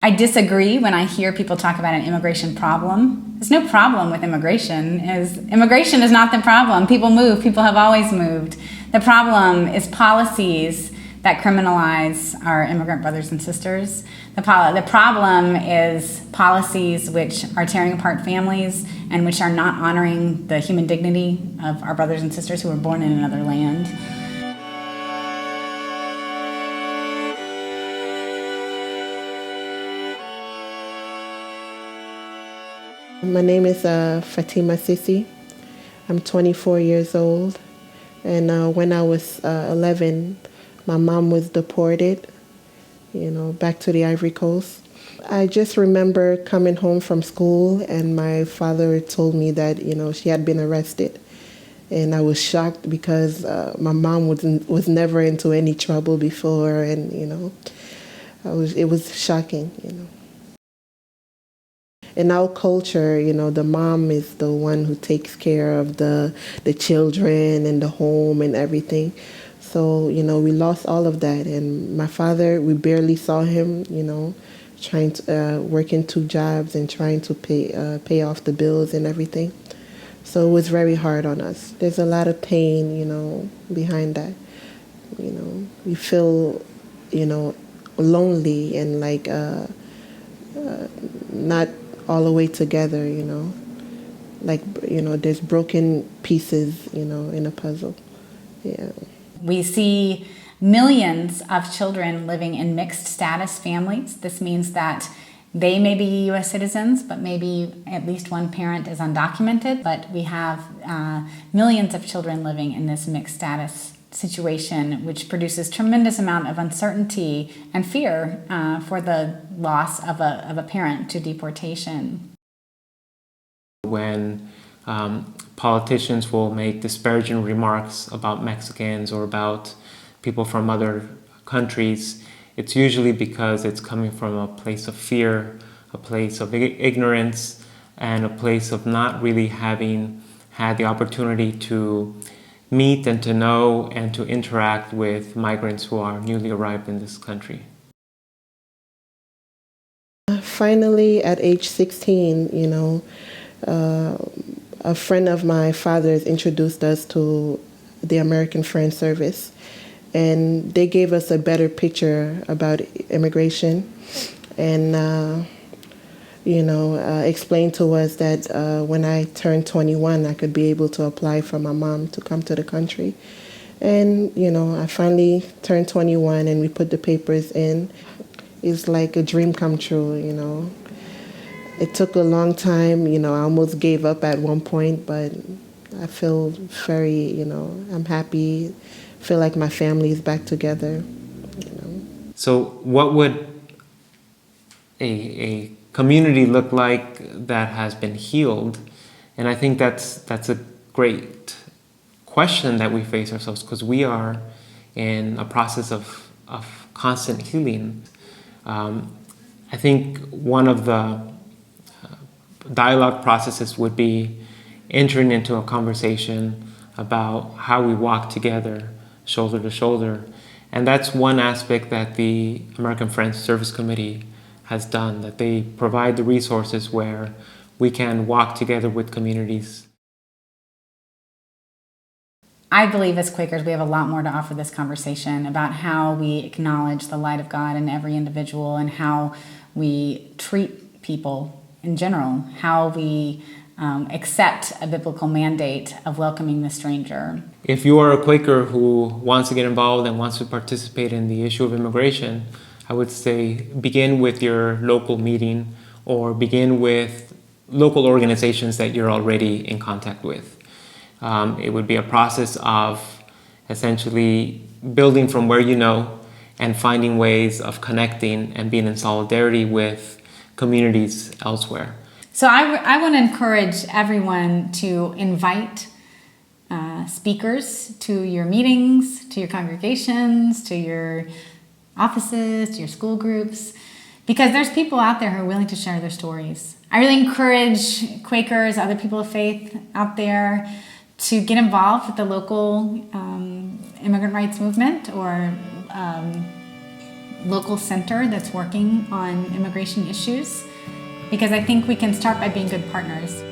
I disagree when I hear people talk about an immigration problem. There's no problem with immigration. Immigration is not the problem. People move. People have always moved. The problem is policies that criminalize our immigrant brothers and sisters. The problem is policies which are tearing apart families and which are not honoring the human dignity of our brothers and sisters who were born in another land. My name is Fatima Cisse. I'm 24 years old, and when I was 11, my mom was deported, back to the Ivory Coast. I just remember coming home from school, and my father told me that, she had been arrested. And I was shocked because my mom was never into any trouble before, and, it was shocking, In our culture, the mom is the one who takes care of the children and the home and everything. So, we lost all of that. And my father, we barely saw him, trying to working 2 jobs and trying to pay off the bills and everything. So it was very hard on us. There's a lot of pain, behind that. We feel, lonely and like not all the way together, like, there's broken pieces, in a puzzle. Yeah. We see millions of children living in mixed status families. This means that they may be U.S. citizens, but maybe at least one parent is undocumented. But we have millions of children living in this mixed status situation, which produces tremendous amount of uncertainty and fear for the loss of a parent to deportation. When politicians will make disparaging remarks about Mexicans or about people from other countries, it's usually because it's coming from a place of fear, a place of ignorance, and a place of not really having had the opportunity to meet and to know and to interact with migrants who are newly arrived in this country. Finally, at age 16, a friend of my father's introduced us to the American Friends Service, and they gave us a better picture about immigration and explained to us that when I turned 21, I could be able to apply for my mom to come to the country. And, I finally turned 21 and we put the papers in. It's like a dream come true, It took a long time, I almost gave up at one point, but I feel very, I'm happy, feel like my family is back together, So what would a community look like that has been healed? And I think that's a great question that we face ourselves, because we are in a process of constant healing. I think one of the dialogue processes would be entering into a conversation about how we walk together, shoulder to shoulder. And that's one aspect that the American Friends Service Committee has done, that they provide the resources where we can walk together with communities. I believe as Quakers we have a lot more to offer this conversation about how we acknowledge the light of God in every individual and how we treat people in general, how we accept a biblical mandate of welcoming the stranger. If you are a Quaker who wants to get involved and wants to participate in the issue of immigration, I would say begin with your local meeting or begin with local organizations that you're already in contact with. It would be a process of essentially building from where you know and finding ways of connecting and being in solidarity with communities elsewhere. So I want to encourage everyone to invite speakers to your meetings, to your congregations, to your offices, to your school groups, because there's people out there who are willing to share their stories. I really encourage Quakers, other people of faith out there, to get involved with the local immigrant rights movement or local center that's working on immigration issues, because I think we can start by being good partners.